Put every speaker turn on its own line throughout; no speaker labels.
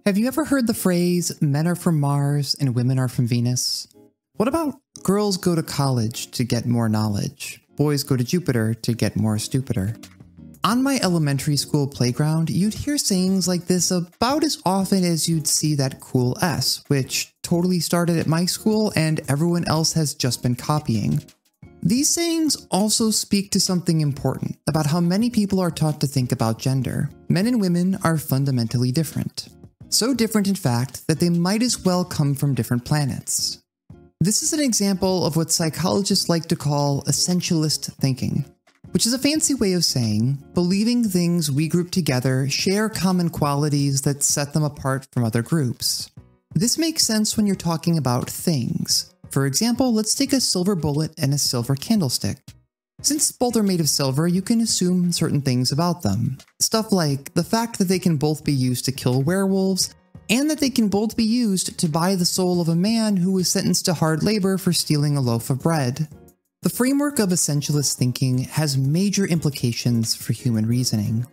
Have you ever heard the phrase, men are from Mars and women are from Venus? What about girls go to college to get more knowledge, boys go to Jupiter to get more stupider? On my elementary school playground, you'd hear sayings like this about as often as you'd see that cool S, which totally started at my school and everyone else has just been copying. These sayings also speak to something important about how many people are taught to think about gender. Men and women are fundamentally different. So different, in fact, that they might as well come from different planets. This is an example of what psychologists like to call essentialist thinking, which is a fancy way of saying believing things we group together share common qualities that set them apart from other groups. This makes sense when you're talking about things. For example, let's take a silver bullet and a silver candlestick. Since both are made of silver, you can assume certain things about them. Stuff like the fact that they can both be used to kill werewolves, and that they can both be used to buy the soul of a man who was sentenced to hard labor for stealing a loaf of bread. The framework of essentialist thinking has major implications for human reasoning.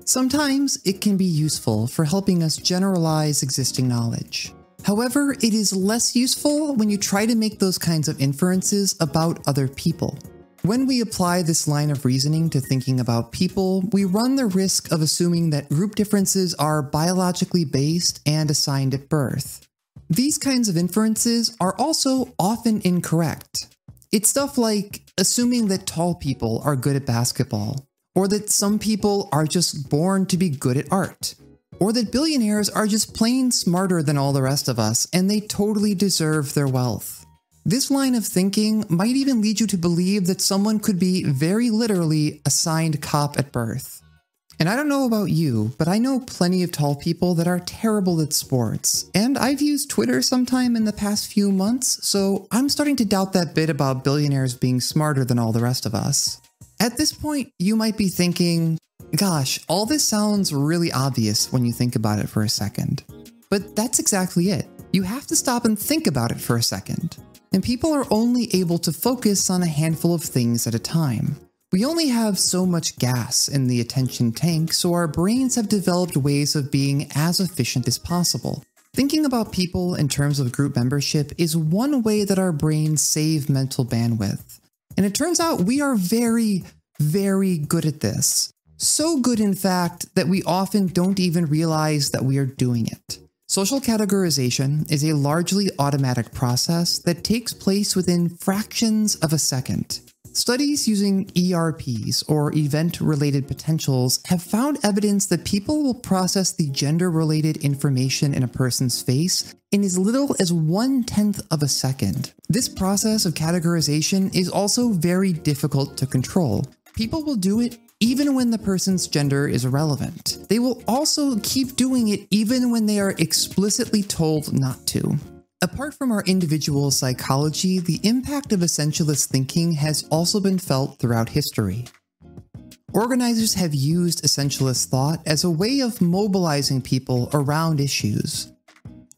Sometimes it can be useful for helping us generalize existing knowledge. However, it is less useful when you try to make those kinds of inferences about other people. When we apply this line of reasoning to thinking about people, we run the risk of assuming that group differences are biologically based and assigned at birth. These kinds of inferences are also often incorrect. It's stuff like assuming that tall people are good at basketball, or that some people are just born to be good at art, or that billionaires are just plain smarter than all the rest of us and they totally deserve their wealth. This line of thinking might even lead you to believe that someone could be very literally assigned cop at birth. And I don't know about you, but I know plenty of tall people that are terrible at sports, and I've used Twitter sometime in the past few months, so I'm starting to doubt that bit about billionaires being smarter than all the rest of us. At this point, you might be thinking, gosh, all this sounds really obvious when you think about it for a second. But that's exactly it. You have to stop and think about it for a second. And people are only able to focus on a handful of things at a time. We only have so much gas in the attention tank, so our brains have developed ways of being as efficient as possible. Thinking about people in terms of group membership is one way that our brains save mental bandwidth. And it turns out we are very, very good at this. So good, in fact, that we often don't even realize that we are doing it. Social categorization is a largely automatic process that takes place within fractions of a second. Studies using ERPs, or event-related potentials, have found evidence that people will process the gender-related information in a person's face in as little as 1/10 of a second. This process of categorization is also very difficult to control. People will do it even when the person's gender is irrelevant. They will also keep doing it even when they are explicitly told not to. Apart from our individual psychology, the impact of essentialist thinking has also been felt throughout history. Organizers have used essentialist thought as a way of mobilizing people around issues.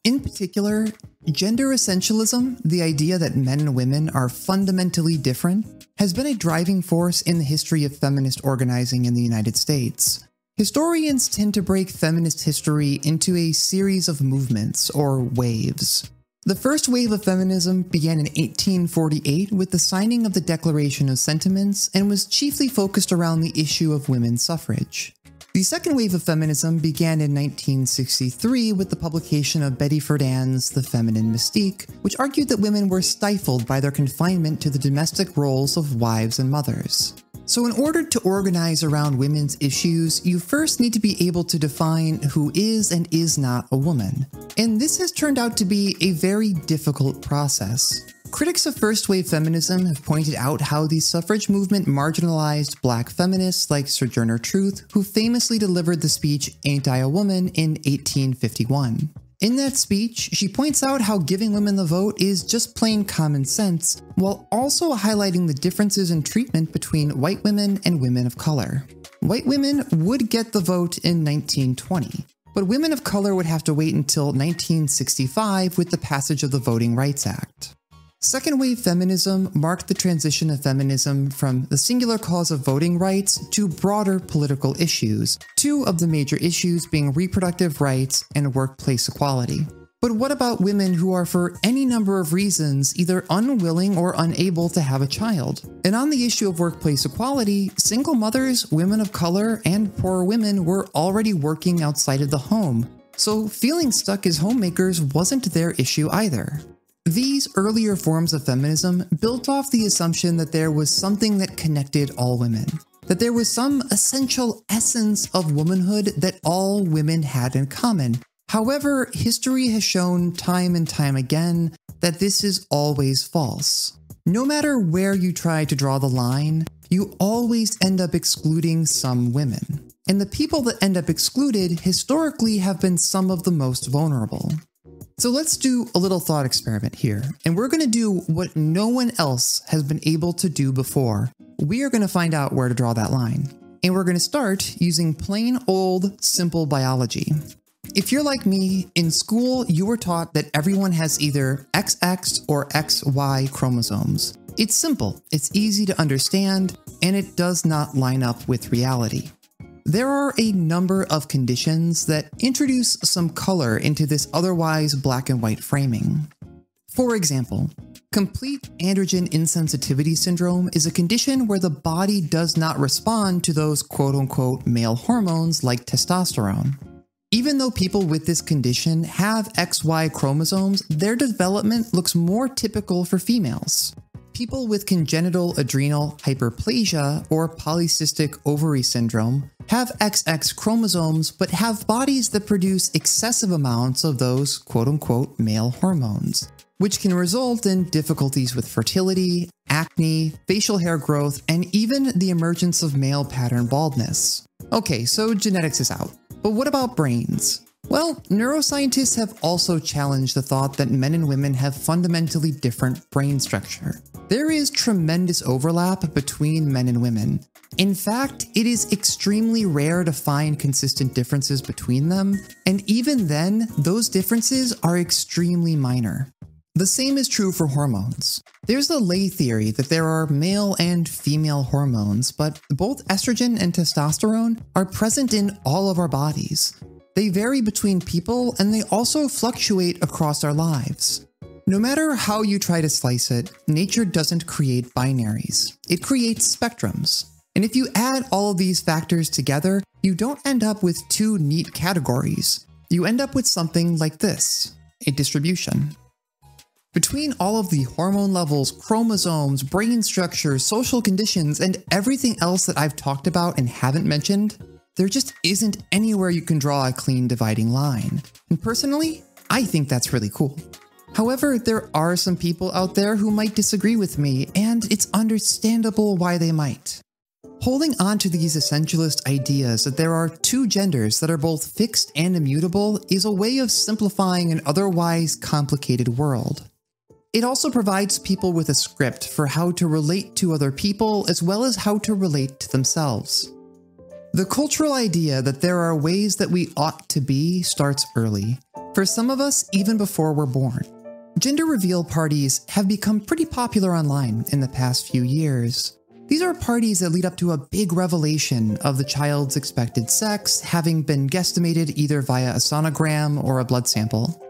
In particular, gender essentialism, the idea that men and women are fundamentally different, has been a driving force in the history of feminist organizing in the United States. Historians tend to break feminist history into a series of movements, or waves. The first wave of feminism began in 1848 with the signing of the Declaration of Sentiments and was chiefly focused around the issue of women's suffrage. The second wave of feminism began in 1963 with the publication of Betty Friedan's The Feminine Mystique, which argued that women were stifled by their confinement to the domestic roles of wives and mothers. So in order to organize around women's issues, you first need to be able to define who is and is not a woman. And this has turned out to be a very difficult process. Critics of first-wave feminism have pointed out how the suffrage movement marginalized black feminists like Sojourner Truth, who famously delivered the speech "Ain't I a Woman" in 1851. In that speech, she points out how giving women the vote is just plain common sense, while also highlighting the differences in treatment between white women and women of color. White women would get the vote in 1920, but women of color would have to wait until 1965 with the passage of the Voting Rights Act. Second wave feminism marked the transition of feminism from the singular cause of voting rights to broader political issues, two of the major issues being reproductive rights and workplace equality. But what about women who are for any number of reasons either unwilling or unable to have a child? And on the issue of workplace equality, single mothers, women of color, and poor women were already working outside of the home, so feeling stuck as homemakers wasn't their issue either. These earlier forms of feminism built off the assumption that there was something that connected all women, that there was some essential essence of womanhood that all women had in common. However, history has shown time and time again that this is always false. No matter where you try to draw the line, you always end up excluding some women. And the people that end up excluded historically have been some of the most vulnerable. So let's do a little thought experiment here, and we're going to do what no one else has been able to do before. We are going to find out where to draw that line. And we're going to start using plain old, simple biology. If you're like me, in school you were taught that everyone has either XX or XY chromosomes. It's simple, it's easy to understand, and it does not line up with reality. There are a number of conditions that introduce some color into this otherwise black and white framing. For example, complete androgen insensitivity syndrome is a condition where the body does not respond to those quote-unquote male hormones like testosterone. Even though people with this condition have XY chromosomes, their development looks more typical for females. People with congenital adrenal hyperplasia or polycystic ovary syndrome have XX chromosomes but have bodies that produce excessive amounts of those quote-unquote male hormones, which can result in difficulties with fertility, acne, facial hair growth, and even the emergence of male pattern baldness. Okay, so genetics is out. But what about brains? Well, neuroscientists have also challenged the thought that men and women have fundamentally different brain structure. There is tremendous overlap between men and women. In fact, it is extremely rare to find consistent differences between them, and even then, those differences are extremely minor. The same is true for hormones. There's a lay theory that there are male and female hormones, but both estrogen and testosterone are present in all of our bodies. They vary between people, and they also fluctuate across our lives. No matter how you try to slice it, nature doesn't create binaries. It creates spectrums. And if you add all of these factors together, you don't end up with two neat categories. You end up with something like this, a distribution. Between all of the hormone levels, chromosomes, brain structures, social conditions, and everything else that I've talked about and haven't mentioned, there just isn't anywhere you can draw a clean dividing line. And personally, I think that's really cool. However, there are some people out there who might disagree with me, and it's understandable why they might. Holding on to these essentialist ideas that there are two genders that are both fixed and immutable is a way of simplifying an otherwise complicated world. It also provides people with a script for how to relate to other people as well as how to relate to themselves. The cultural idea that there are ways that we ought to be starts early, for some of us even before we're born. Gender reveal parties have become pretty popular online in the past few years. These are parties that lead up to a big revelation of the child's expected sex having been guesstimated either via a sonogram or a blood sample.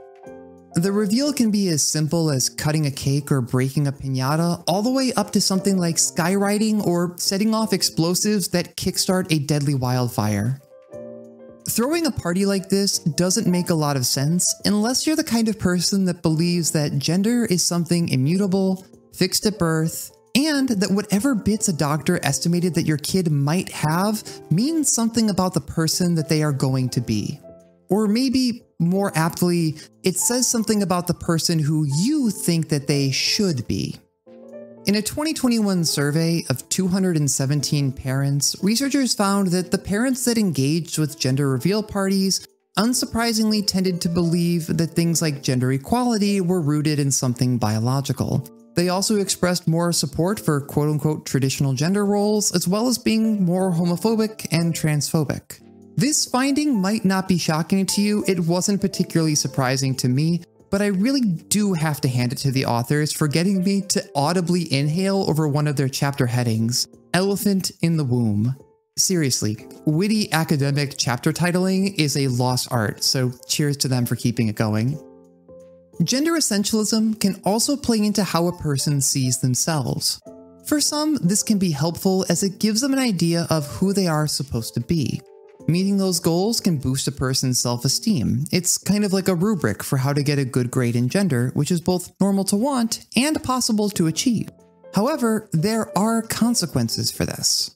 The reveal can be as simple as cutting a cake or breaking a piñata, all the way up to something like skywriting or setting off explosives that kickstart a deadly wildfire. Throwing a party like this doesn't make a lot of sense unless you're the kind of person that believes that gender is something immutable, fixed at birth, and that whatever bits a doctor estimated that your kid might have means something about the person that they are going to be. Or maybe, more aptly, it says something about the person who you think that they should be. In a 2021 survey of 217 parents, researchers found that the parents that engaged with gender reveal parties unsurprisingly tended to believe that things like gender equality were rooted in something biological. They also expressed more support for quote-unquote traditional gender roles, as well as being more homophobic and transphobic. This finding might not be shocking to you, it wasn't particularly surprising to me, but I really do have to hand it to the authors for getting me to audibly inhale over one of their chapter headings, Elephant in the Womb. Seriously, witty academic chapter titling is a lost art, so cheers to them for keeping it going. Gender essentialism can also play into how a person sees themselves. For some, this can be helpful as it gives them an idea of who they are supposed to be. Meeting those goals can boost a person's self-esteem. It's kind of like a rubric for how to get a good grade in gender, which is both normal to want and possible to achieve. However, there are consequences for this.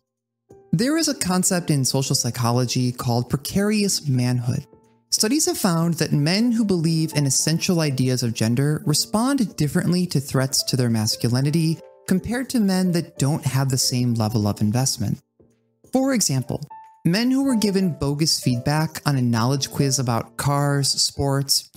There is a concept in social psychology called precarious manhood. Studies have found that men who believe in essential ideas of gender respond differently to threats to their masculinity compared to men that don't have the same level of investment. For example, men who were given bogus feedback on a knowledge quiz about cars, sports,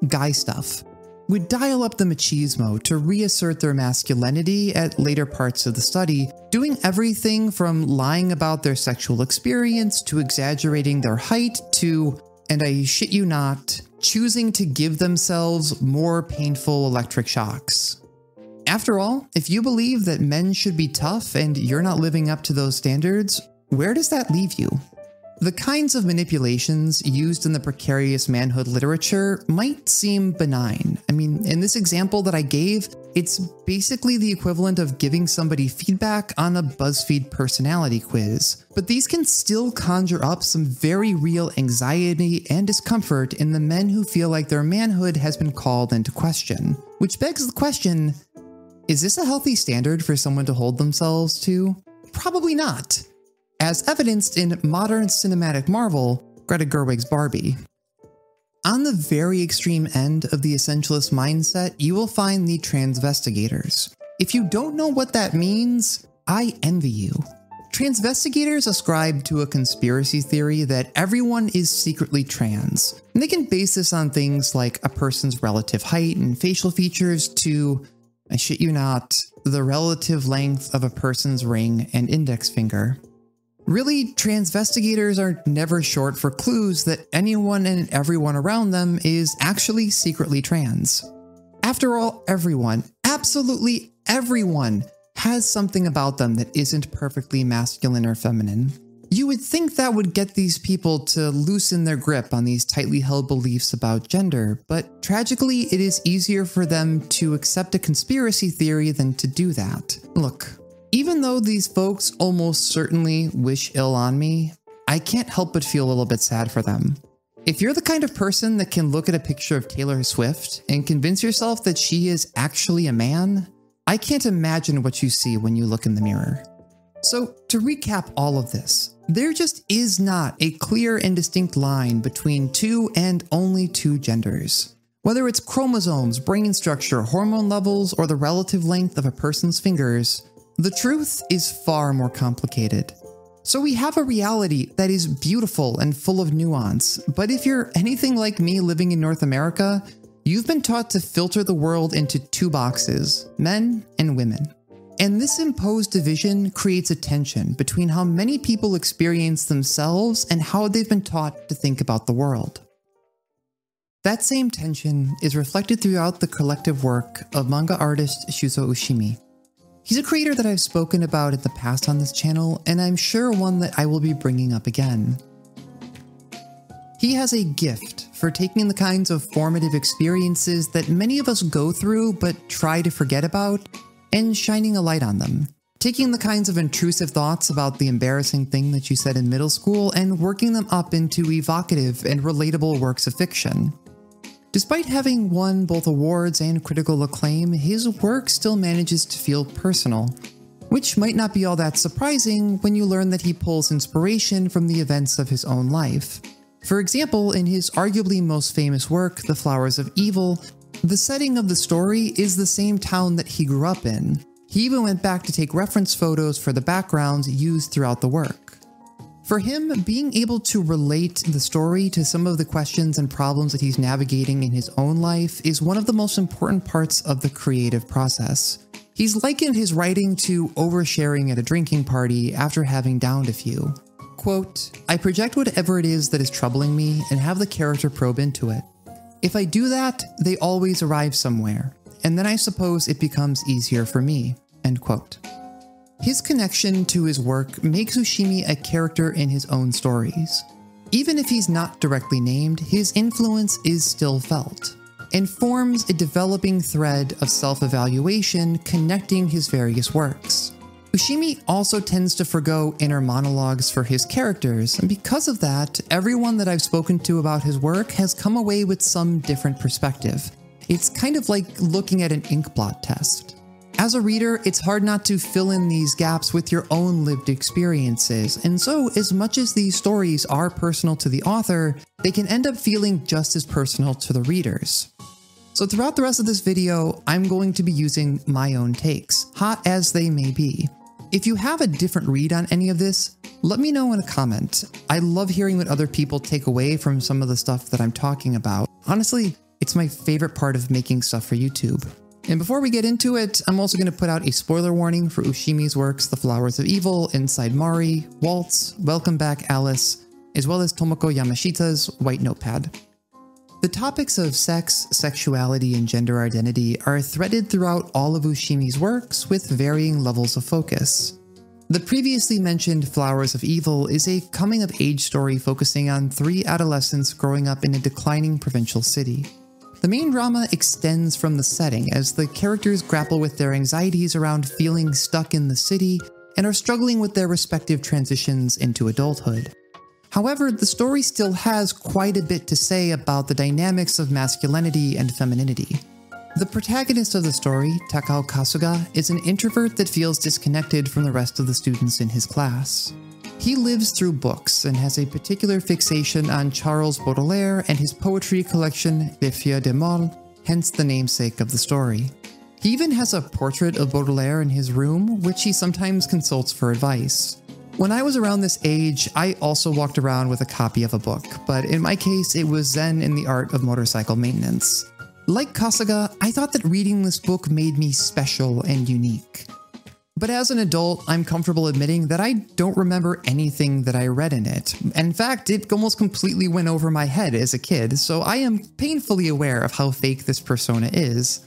guy stuff, would dial up the machismo to reassert their masculinity at later parts of the study, doing everything from lying about their sexual experience to exaggerating their height to, and I shit you not, choosing to give themselves more painful electric shocks. After all, if you believe that men should be tough and you're not living up to those standards, where does that leave you? The kinds of manipulations used in the precarious manhood literature might seem benign. I mean, in this example that I gave, it's basically the equivalent of giving somebody feedback on a BuzzFeed personality quiz. But these can still conjure up some very real anxiety and discomfort in the men who feel like their manhood has been called into question. Which begs the question, is this a healthy standard for someone to hold themselves to? Probably not. As evidenced in modern cinematic marvel, Greta Gerwig's Barbie. On the very extreme end of the essentialist mindset, you will find the transvestigators. If you don't know what that means, I envy you. Transvestigators ascribe to a conspiracy theory that everyone is secretly trans, and they can base this on things like a person's relative height and facial features to, I shit you not, the relative length of a person's ring and index finger. Really, transvestigators are never short for clues that anyone and everyone around them is actually secretly trans. After all, everyone, absolutely everyone, has something about them that isn't perfectly masculine or feminine. You would think that would get these people to loosen their grip on these tightly held beliefs about gender, but tragically, it is easier for them to accept a conspiracy theory than to do that. Look, even though these folks almost certainly wish ill on me, I can't help but feel a little bit sad for them. If you're the kind of person that can look at a picture of Taylor Swift and convince yourself that she is actually a man, I can't imagine what you see when you look in the mirror. So, to recap all of this, there just is not a clear and distinct line between two and only two genders. Whether it's chromosomes, brain structure, hormone levels, or the relative length of a person's fingers, the truth is far more complicated. So we have a reality that is beautiful and full of nuance, but if you're anything like me living in North America, you've been taught to filter the world into two boxes, men and women. And this imposed division creates a tension between how many people experience themselves and how they've been taught to think about the world. That same tension is reflected throughout the collective work of manga artist Shuzo Oshimi. He's a creator that I've spoken about in the past on this channel, and I'm sure one that I will be bringing up again. He has a gift for taking the kinds of formative experiences that many of us go through but try to forget about, and shining a light on them. Taking the kinds of intrusive thoughts about the embarrassing thing that you said in middle school and working them up into evocative and relatable works of fiction. Despite having won both awards and critical acclaim, his work still manages to feel personal, which might not be all that surprising when you learn that he pulls inspiration from the events of his own life. For example, in his arguably most famous work, The Flowers of Evil, the setting of the story is the same town that he grew up in. He even went back to take reference photos for the backgrounds used throughout the work. For him, being able to relate the story to some of the questions and problems that he's navigating in his own life is one of the most important parts of the creative process. He's likened his writing to oversharing at a drinking party after having downed a few. Quote, "I project whatever it is that is troubling me and have the character probe into it. If I do that, they always arrive somewhere, and then I suppose it becomes easier for me." End quote. His connection to his work makes Oshimi a character in his own stories. Even if he's not directly named, his influence is still felt, and forms a developing thread of self-evaluation connecting his various works. Oshimi also tends to forgo inner monologues for his characters, and because of that, everyone that I've spoken to about his work has come away with some different perspective. It's kind of like looking at an inkblot test. As a reader, it's hard not to fill in these gaps with your own lived experiences, and so as much as these stories are personal to the author, they can end up feeling just as personal to the readers. So throughout the rest of this video, I'm going to be using my own takes, hot as they may be. If you have a different read on any of this, let me know in a comment. I love hearing what other people take away from some of the stuff that I'm talking about. Honestly, it's my favorite part of making stuff for YouTube. And before we get into it, I'm also going to put out a spoiler warning for Oshimi's works The Flowers of Evil, Inside Mari, Waltz, Welcome Back Alice, as well as Tomoko Yamashita's White Notepad. The topics of sex, sexuality, and gender identity are threaded throughout all of Oshimi's works with varying levels of focus. The previously mentioned Flowers of Evil is a coming-of-age story focusing on 3 adolescents growing up in a declining provincial city. The main drama extends from the setting as the characters grapple with their anxieties around feeling stuck in the city and are struggling with their respective transitions into adulthood. However, the story still has quite a bit to say about the dynamics of masculinity and femininity. The protagonist of the story, Takao Kasuga, is an introvert that feels disconnected from the rest of the students in his class. He lives through books and has a particular fixation on Charles Baudelaire and his poetry collection Les Feux de Mal, hence the namesake of the story. He even has a portrait of Baudelaire in his room, which he sometimes consults for advice. When I was around this age, I also walked around with a copy of a book, but in my case, it was Zen in the Art of Motorcycle Maintenance. Like Kasuga, I thought that reading this book made me special and unique. But as an adult, I'm comfortable admitting that I don't remember anything that I read in it. In fact, it almost completely went over my head as a kid, so I am painfully aware of how fake this persona is.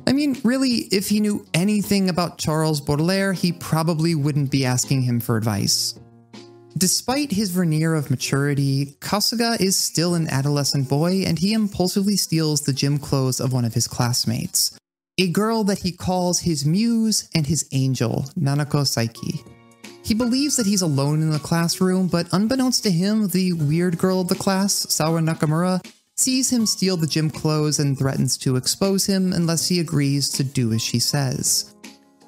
I mean, really, if he knew anything about Charles Baudelaire, he probably wouldn't be asking him for advice. Despite his veneer of maturity, Kasuga is still an adolescent boy, and he impulsively steals the gym clothes of one of his classmates. A girl that he calls his muse and his angel, Nanako Saiki. He believes that he's alone in the classroom, but unbeknownst to him, the weird girl of the class, Sawa Nakamura, sees him steal the gym clothes and threatens to expose him unless he agrees to do as she says.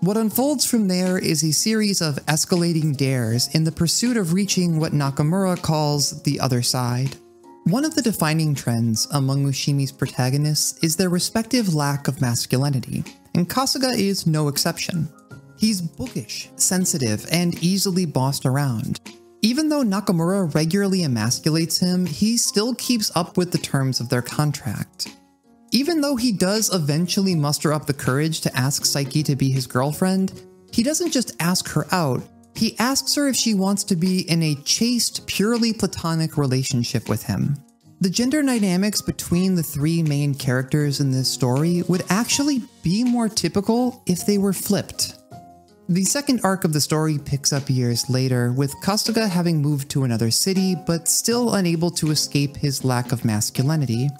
What unfolds from there is a series of escalating dares in the pursuit of reaching what Nakamura calls the other side. One of the defining trends among Oshimi's protagonists is their respective lack of masculinity, and Kasuga is no exception. He's bookish, sensitive, and easily bossed around. Even though Nakamura regularly emasculates him, he still keeps up with the terms of their contract. Even though he does eventually muster up the courage to ask Saiki to be his girlfriend, he doesn't just ask her out. He asks her if she wants to be in a chaste, purely platonic relationship with him. The gender dynamics between the 3 main characters in this story would actually be more typical if they were flipped. The second arc of the story picks up years later, with Kasuga having moved to another city but still unable to escape his lack of masculinity.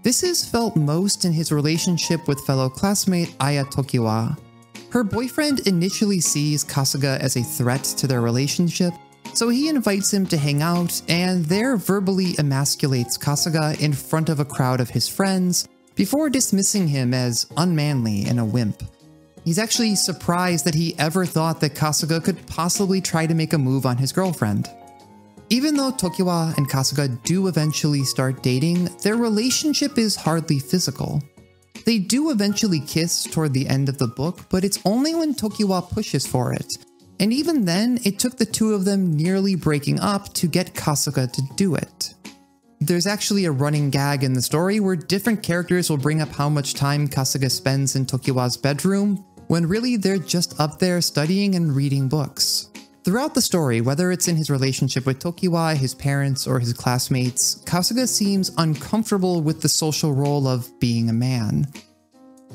This is felt most in his relationship with fellow classmate Aya Tokiwa. Her boyfriend initially sees Kasuga as a threat to their relationship, so he invites him to hang out and there verbally emasculates Kasuga in front of a crowd of his friends before dismissing him as unmanly and a wimp. He's actually surprised that he ever thought that Kasuga could possibly try to make a move on his girlfriend. Even though Tokiwa and Kasuga do eventually start dating, their relationship is hardly physical. They do eventually kiss toward the end of the book, but it's only when Tokiwa pushes for it. And even then, it took the 2 of them nearly breaking up to get Kasuga to do it. There's actually a running gag in the story where different characters will bring up how much time Kasuga spends in Tokiwa's bedroom, when really they're just up there studying and reading books. Throughout the story, whether it's in his relationship with Tokiwa, his parents, or his classmates, Kasuga seems uncomfortable with the social role of being a man.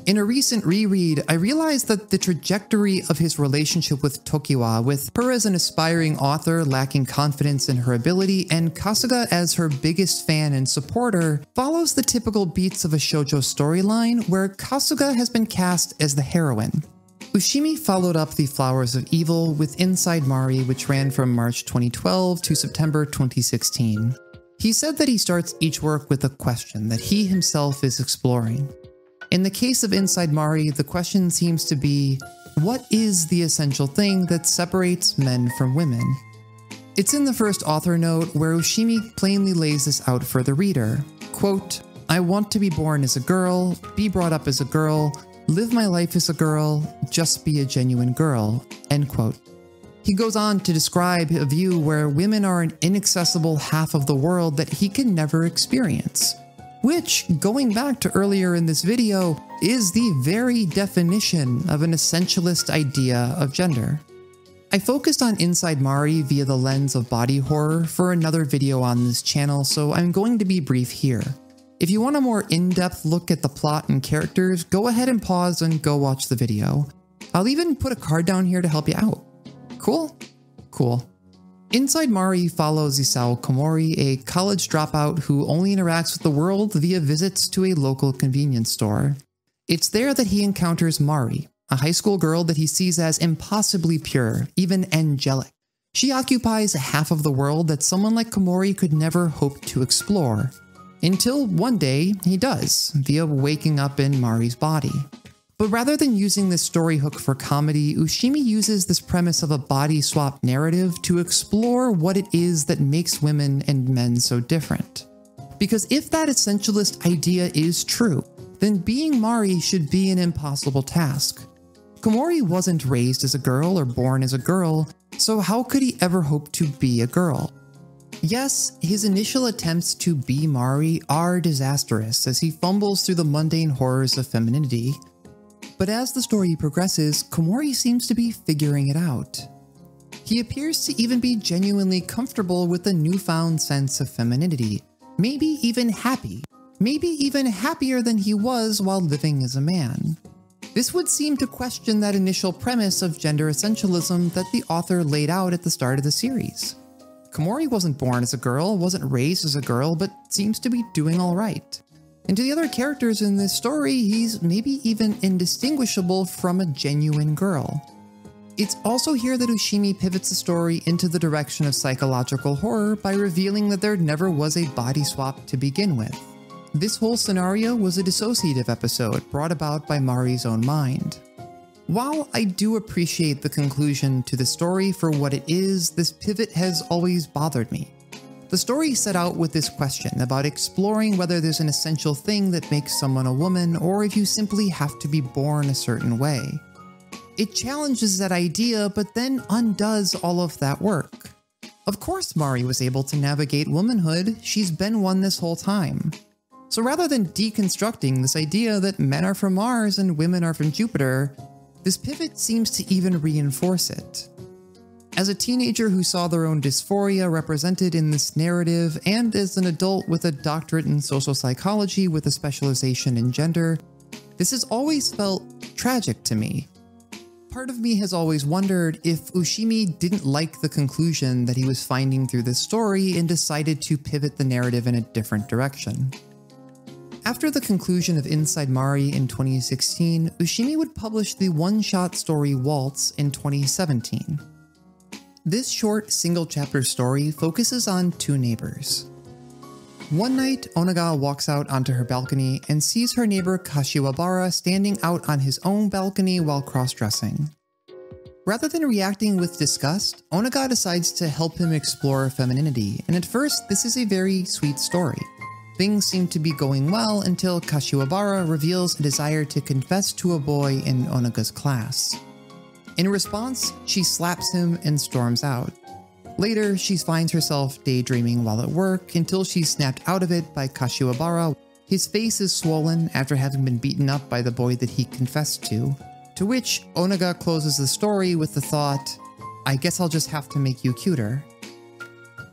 In a recent reread, I realized that the trajectory of his relationship with Tokiwa, with her as an aspiring author lacking confidence in her ability, and Kasuga as her biggest fan and supporter, follows the typical beats of a shoujo storyline where Kasuga has been cast as the heroine. Oshimi followed up The Flowers of Evil with Inside Mari, which ran from March 2012 to September 2016. He said that he starts each work with a question that he himself is exploring. In the case of Inside Mari, the question seems to be, what is the essential thing that separates men from women? It's in the first author note where Oshimi plainly lays this out for the reader. Quote, "I want to be born as a girl, be brought up as a girl, live my life as a girl, just be a genuine girl," end quote. He goes on to describe a view where women are an inaccessible half of the world that he can never experience, which, going back to earlier in this video, is the very definition of an essentialist idea of gender. I focused on Inside Mari via the lens of body horror for another video on this channel, so I'm going to be brief here. If you want a more in-depth look at the plot and characters, go ahead and pause and go watch the video. I'll even put a card down here to help you out. Cool? Cool. Inside Mari follows Isao Komori, a college dropout who only interacts with the world via visits to a local convenience store. It's there that he encounters Mari, a high school girl that he sees as impossibly pure, even angelic. She occupies half of the world that someone like Komori could never hope to explore. Until one day, he does, via waking up in Mari's body. But rather than using this story hook for comedy, Oshimi uses this premise of a body swap narrative to explore what it is that makes women and men so different. Because if that essentialist idea is true, then being Mari should be an impossible task. Komori wasn't raised as a girl or born as a girl, so how could he ever hope to be a girl? Yes, his initial attempts to be Mari are disastrous as he fumbles through the mundane horrors of femininity. But as the story progresses, Komori seems to be figuring it out. He appears to even be genuinely comfortable with a newfound sense of femininity, maybe even happy, maybe even happier than he was while living as a man. This would seem to question that initial premise of gender essentialism that the author laid out at the start of the series. Komori wasn't born as a girl, wasn't raised as a girl, but seems to be doing alright. And to the other characters in this story, he's maybe even indistinguishable from a genuine girl. It's also here that Oshimi pivots the story into the direction of psychological horror by revealing that there never was a body swap to begin with. This whole scenario was a dissociative episode brought about by Mari's own mind. While I do appreciate the conclusion to the story for what it is, this pivot has always bothered me. The story set out with this question about exploring whether there's an essential thing that makes someone a woman, or if you simply have to be born a certain way. It challenges that idea, but then undoes all of that work. Of course Mari was able to navigate womanhood, she's been one this whole time. So rather than deconstructing this idea that men are from Mars and women are from Jupiter, this pivot seems to even reinforce it. As a teenager who saw their own dysphoria represented in this narrative, and as an adult with a doctorate in social psychology with a specialization in gender, this has always felt tragic to me. Part of me has always wondered if Oshimi didn't like the conclusion that he was finding through this story and decided to pivot the narrative in a different direction. After the conclusion of Inside Mari in 2016, Oshimi would publish the one-shot story Waltz in 2017. This short, single-chapter story focuses on two neighbors. One night, Onaga walks out onto her balcony and sees her neighbor Kashiwabara standing out on his own balcony while cross-dressing. Rather than reacting with disgust, Onaga decides to help him explore femininity, and at first, this is a very sweet story. Things seem to be going well until Kashiwabara reveals a desire to confess to a boy in Onaga's class. In response, she slaps him and storms out. Later, she finds herself daydreaming while at work until she's snapped out of it by Kashiwabara. His face is swollen after having been beaten up by the boy that he confessed to which Onaga closes the story with the thought, I guess I'll just have to make you cuter.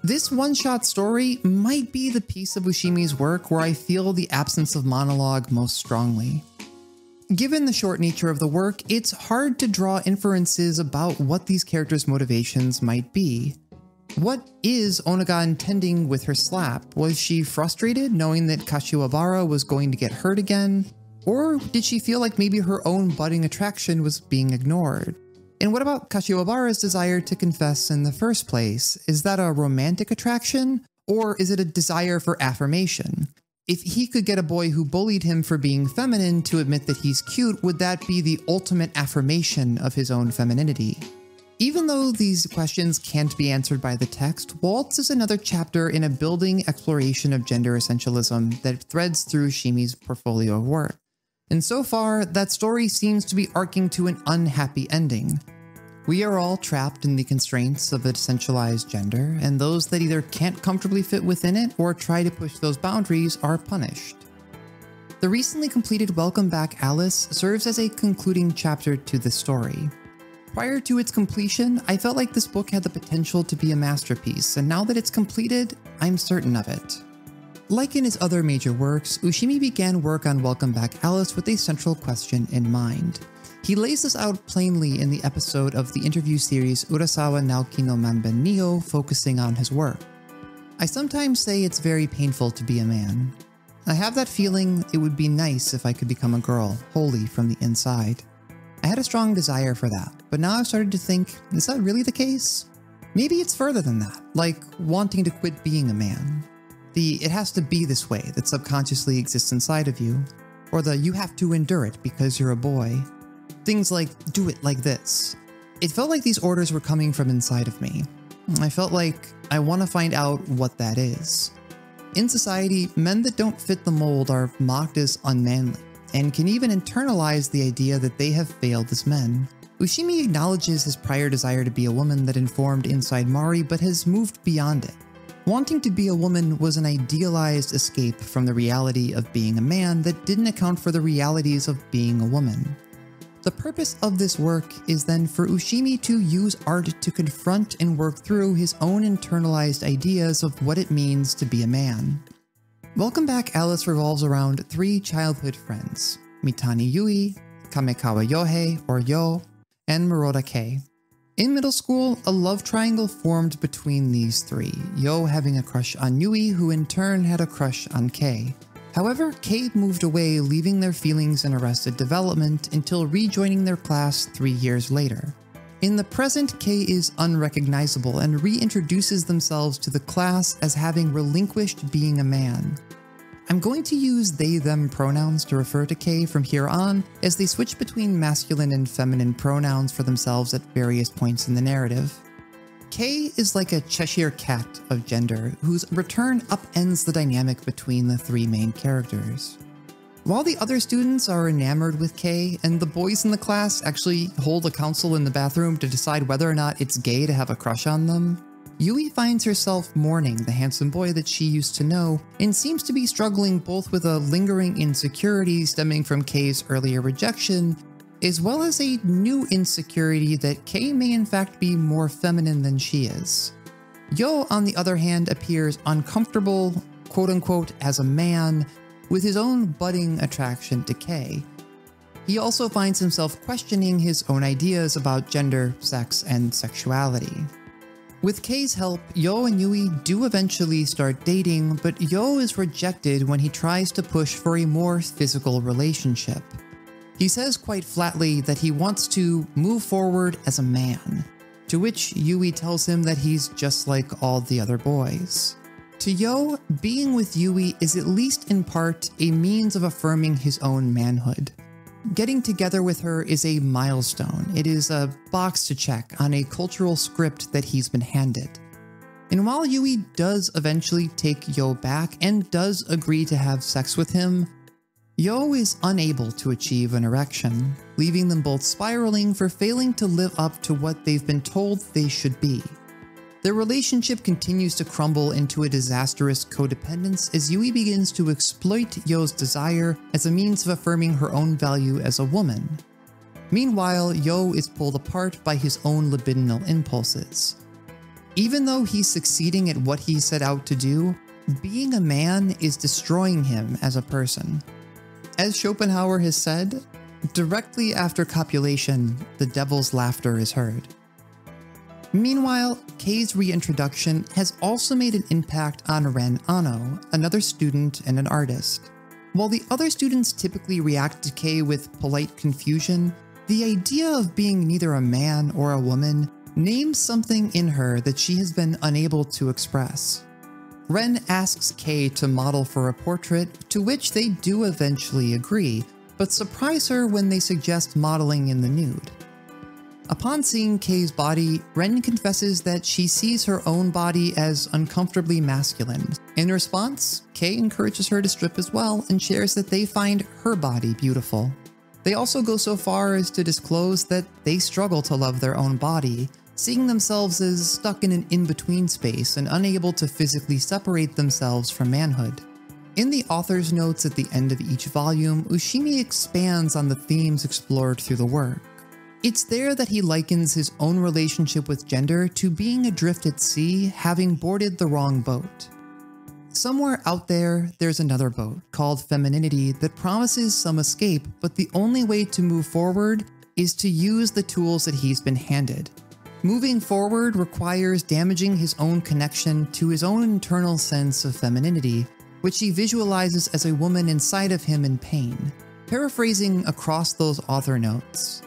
This one-shot story might be the piece of Oshimi's work where I feel the absence of monologue most strongly. Given the short nature of the work, it's hard to draw inferences about what these characters' motivations might be. What is Onaga intending with her slap? Was she frustrated knowing that Kashiwabara was going to get hurt again? Or did she feel like maybe her own budding attraction was being ignored? And what about Kashiwabara's desire to confess in the first place? Is that a romantic attraction? Or is it a desire for affirmation? If he could get a boy who bullied him for being feminine to admit that he's cute, would that be the ultimate affirmation of his own femininity? Even though these questions can't be answered by the text, Waltz is another chapter in a building exploration of gender essentialism that threads through Oshimi's portfolio of work. And so far, that story seems to be arcing to an unhappy ending. We are all trapped in the constraints of a essentialized gender, and those that either can't comfortably fit within it or try to push those boundaries are punished. The recently completed Welcome Back Alice serves as a concluding chapter to the story. Prior to its completion, I felt like this book had the potential to be a masterpiece, and now that it's completed, I'm certain of it. Like in his other major works, Oshimi began work on Welcome Back Alice with a central question in mind. He lays this out plainly in the episode of the interview series Urasawa Naoki no Manben Nihou, focusing on his work. I sometimes say it's very painful to be a man. I have that feeling it would be nice if I could become a girl, wholly from the inside. I had a strong desire for that, but now I've started to think, is that really the case? Maybe it's further than that, like wanting to quit being a man. The "it has to be this way" that subconsciously exists inside of you, or the "you have to endure it because you're a boy." Things like "do it like this." It felt like these orders were coming from inside of me. I felt like I want to find out what that is. In society, men that don't fit the mold are mocked as unmanly, and can even internalize the idea that they have failed as men. Oshimi acknowledges his prior desire to be a woman that informed inside Mari, but has moved beyond it. Wanting to be a woman was an idealized escape from the reality of being a man that didn't account for the realities of being a woman. The purpose of this work is then for Oshimi to use art to confront and work through his own internalized ideas of what it means to be a man. Welcome Back Alice revolves around 3 childhood friends: Mitani Yui, Kamekawa Yohei, or Yo, and Muroda Kei. In middle school, a love triangle formed between these 3, Yo having a crush on Yui, who in turn had a crush on Kei. However, Kei moved away, leaving their feelings in arrested development until rejoining their class 3 years later. In the present, Kei is unrecognizable and reintroduces themselves to the class as having relinquished being a man. I'm going to use they/them pronouns to refer to Kei from here on, as they switch between masculine and feminine pronouns for themselves at various points in the narrative. Kei is like a Cheshire cat of gender, whose return upends the dynamic between the 3 main characters. While the other students are enamored with Kei, and the boys in the class actually hold a council in the bathroom to decide whether or not it's gay to have a crush on them, Yui finds herself mourning the handsome boy that she used to know, and seems to be struggling both with a lingering insecurity stemming from Kei's earlier rejection, as well as a new insecurity that Kei may in fact be more feminine than she is. Yo, on the other hand, appears uncomfortable, quote-unquote, as a man, with his own budding attraction to Kei. He also finds himself questioning his own ideas about gender, sex, and sexuality. With Kei's help, Yo and Yui do eventually start dating, but Yo is rejected when he tries to push for a more physical relationship. He says quite flatly that he wants to move forward as a man, to which Yui tells him that he's just like all the other boys. To Yo, being with Yui is at least in part a means of affirming his own manhood. Getting together with her is a milestone. It is a box to check on a cultural script that he's been handed. And while Yui does eventually take Yo back and does agree to have sex with him, Yo is unable to achieve an erection, leaving them both spiraling for failing to live up to what they've been told they should be. Their relationship continues to crumble into a disastrous codependence as Yui begins to exploit Yo's desire as a means of affirming her own value as a woman. Meanwhile, Yo is pulled apart by his own libidinal impulses. Even though he's succeeding at what he set out to do, being a man is destroying him as a person. As Schopenhauer has said, directly after copulation, the devil's laughter is heard. Meanwhile, Kei's reintroduction has also made an impact on Ren Ano, another student and an artist. While the other students typically react to Kei with polite confusion, the idea of being neither a man or a woman names something in her that she has been unable to express. Ren asks Kei to model for a portrait, to which they do eventually agree, but surprise her when they suggest modeling in the nude. Upon seeing Kei's body, Ren confesses that she sees her own body as uncomfortably masculine. In response, Kei encourages her to strip as well and shares that they find her body beautiful. They also go so far as to disclose that they struggle to love their own body, seeing themselves as stuck in an in-between space and unable to physically separate themselves from manhood. In the author's notes at the end of each volume, Oshimi expands on the themes explored through the work. It's there that he likens his own relationship with gender to being adrift at sea, having boarded the wrong boat. Somewhere out there, there's another boat called femininity that promises some escape, but the only way to move forward is to use the tools that he's been handed. Moving forward requires damaging his own connection to his own internal sense of femininity, which he visualizes as a woman inside of him in pain. Paraphrasing across those author notes,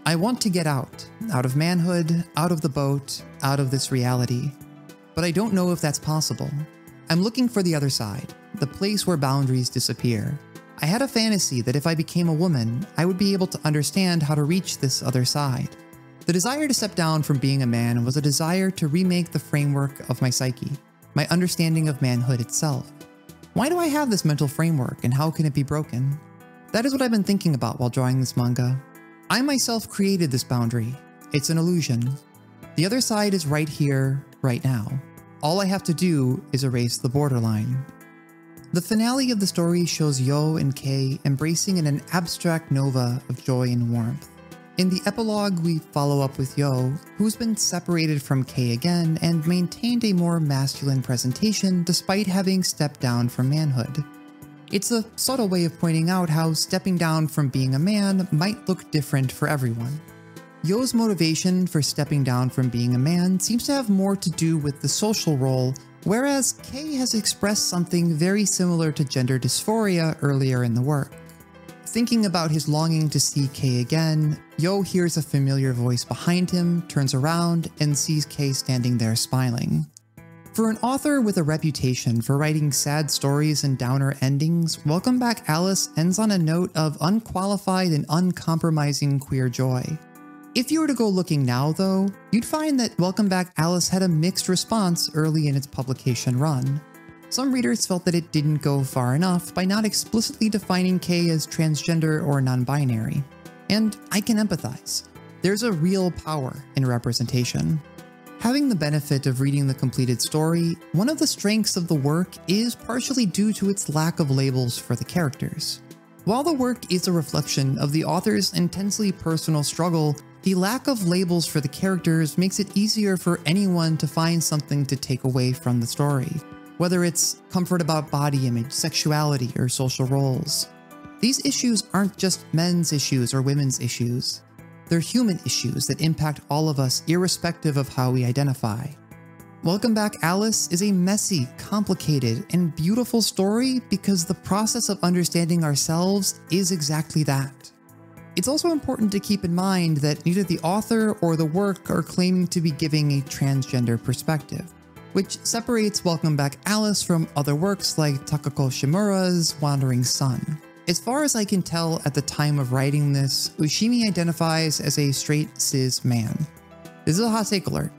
I want to get out of manhood, out of the boat, out of this reality. But I don't know if that's possible. I'm looking for the other side, the place where boundaries disappear. I had a fantasy that if I became a woman, I would be able to understand how to reach this other side. The desire to step down from being a man was a desire to remake the framework of my psyche, my understanding of manhood itself. Why do I have this mental framework and how can it be broken? That is what I've been thinking about while drawing this manga. I myself created this boundary. It's an illusion. The other side is right here, right now. All I have to do is erase the borderline. The finale of the story shows Yo and Kei embracing in an abstract nova of joy and warmth. In the epilogue, we follow up with Yo, who's been separated from Kei again and maintained a more masculine presentation despite having stepped down from manhood. It's a subtle way of pointing out how stepping down from being a man might look different for everyone. Yo's motivation for stepping down from being a man seems to have more to do with the social role, whereas Kei has expressed something very similar to gender dysphoria earlier in the work. Thinking about his longing to see Kei again, Yo hears a familiar voice behind him, turns around, and sees Kei standing there smiling. For an author with a reputation for writing sad stories and downer endings, Welcome Back Alice ends on a note of unqualified and uncompromising queer joy. If you were to go looking now, though, you'd find that Welcome Back Alice had a mixed response early in its publication run. Some readers felt that it didn't go far enough by not explicitly defining Kei as transgender or non-binary. And I can empathize. There's a real power in representation. Having the benefit of reading the completed story, one of the strengths of the work is partially due to its lack of labels for the characters. While the work is a reflection of the author's intensely personal struggle, the lack of labels for the characters makes it easier for anyone to find something to take away from the story, whether it's comfort about body image, sexuality, or social roles. These issues aren't just men's issues or women's issues. They're human issues that impact all of us irrespective of how we identify. Welcome Back Alice is a messy, complicated, and beautiful story because the process of understanding ourselves is exactly that. It's also important to keep in mind that neither the author or the work are claiming to be giving a transgender perspective, which separates Welcome Back Alice from other works like Takako Shimura's Wandering Sun. As far as I can tell at the time of writing this, Oshimi identifies as a straight cis man. This is a hot take alert.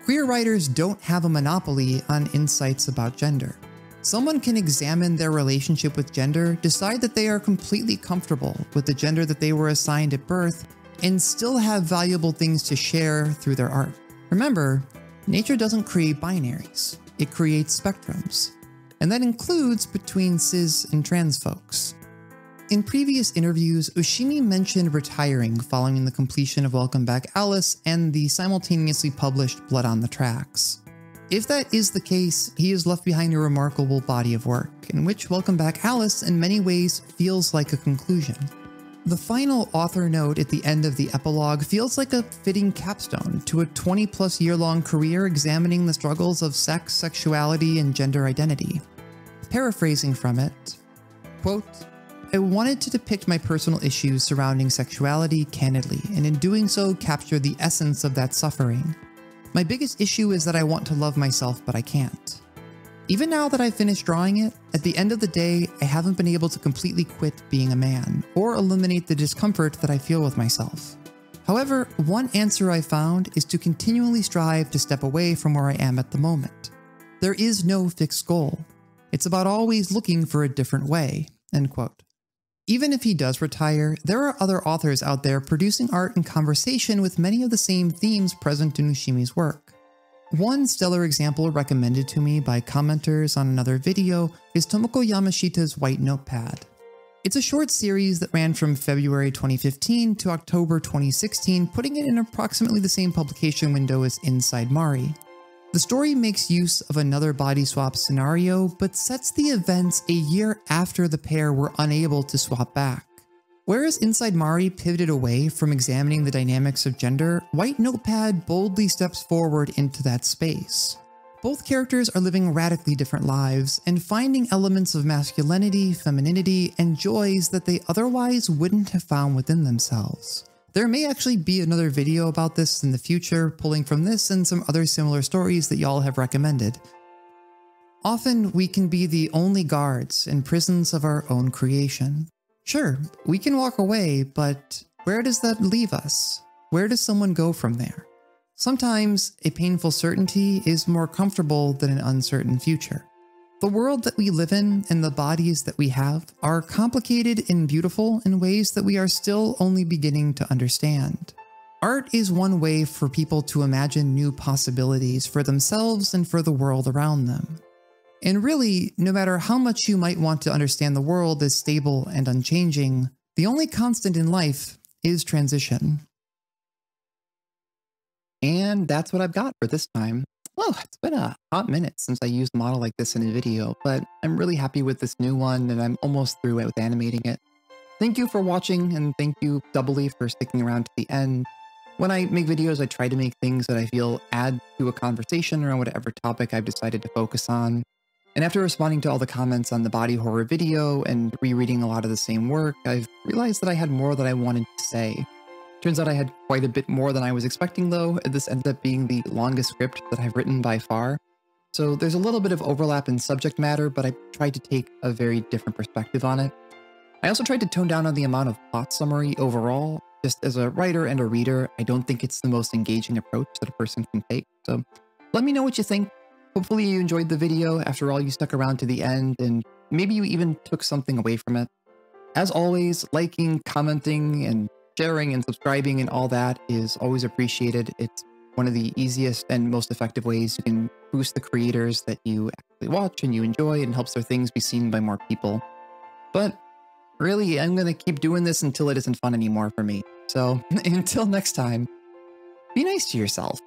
Queer writers don't have a monopoly on insights about gender. Someone can examine their relationship with gender, decide that they are completely comfortable with the gender that they were assigned at birth, and still have valuable things to share through their art. Remember, nature doesn't create binaries, it creates spectrums. And that includes between cis and trans folks. in previous interviews, Oshimi mentioned retiring following the completion of Welcome Back Alice and the simultaneously published Blood on the Tracks. If that is the case, he has left behind a remarkable body of work, in which Welcome Back Alice in many ways feels like a conclusion. The final author note at the end of the epilogue feels like a fitting capstone to a 20-plus year-long career examining the struggles of sex, sexuality, and gender identity. Paraphrasing from it, quote, "I wanted to depict my personal issues surrounding sexuality candidly, and in doing so capture the essence of that suffering. My biggest issue is that I want to love myself, but I can't. Even now that I've finished drawing it, at the end of the day, I haven't been able to completely quit being a man, or eliminate the discomfort that I feel with myself. However, one answer I found is to continually strive to step away from where I am at the moment. There is no fixed goal. It's about always looking for a different way," end quote. Even if he does retire, there are other authors out there producing art in conversation with many of the same themes present in Oshimi's work. One stellar example recommended to me by commenters on another video is Tomoko Yamashita's White Notepad. It's a short series that ran from February 2015 to October 2016, putting it in approximately the same publication window as Inside Mari. The story makes use of another body swap scenario, but sets the events a year after the pair were unable to swap back. Whereas Inside Mari pivoted away from examining the dynamics of gender, White Notepad boldly steps forward into that space. Both characters are living radically different lives and finding elements of masculinity, femininity, and joys that they otherwise wouldn't have found within themselves. There may actually be another video about this in the future, pulling from this and some other similar stories that y'all have recommended. Often, we can be the only guards in prisons of our own creation. Sure, we can walk away, but where does that leave us? Where does someone go from there? Sometimes, a painful certainty is more comfortable than an uncertain future. The world that we live in and the bodies that we have are complicated and beautiful in ways that we are still only beginning to understand. Art is one way for people to imagine new possibilities for themselves and for the world around them. And really, no matter how much you might want to understand the world as stable and unchanging, the only constant in life is transition. And that's what I've got for this time. Oh, it's been a hot minute since I used a model like this in a video, but I'm really happy with this new one and I'm almost through it with animating it. Thank you for watching, and thank you doubly for sticking around to the end. When I make videos, I try to make things that I feel add to a conversation around whatever topic I've decided to focus on. And after responding to all the comments on the body horror video and rereading a lot of the same work, I've realized that I had more that I wanted to say. Turns out I had quite a bit more than I was expecting though, and this ended up being the longest script that I've written by far. So there's a little bit of overlap in subject matter, but I tried to take a very different perspective on it. I also tried to tone down on the amount of plot summary overall. Just as a writer and a reader, I don't think it's the most engaging approach that a person can take. So let me know what you think. Hopefully you enjoyed the video. After all, you stuck around to the end, and maybe you even took something away from it. As always, liking, commenting, and sharing and subscribing and all that is always appreciated. It's one of the easiest and most effective ways you can boost the creators that you actually watch and you enjoy, and helps their things be seen by more people. But really, I'm going to keep doing this until it isn't fun anymore for me. So until next time, be nice to yourself.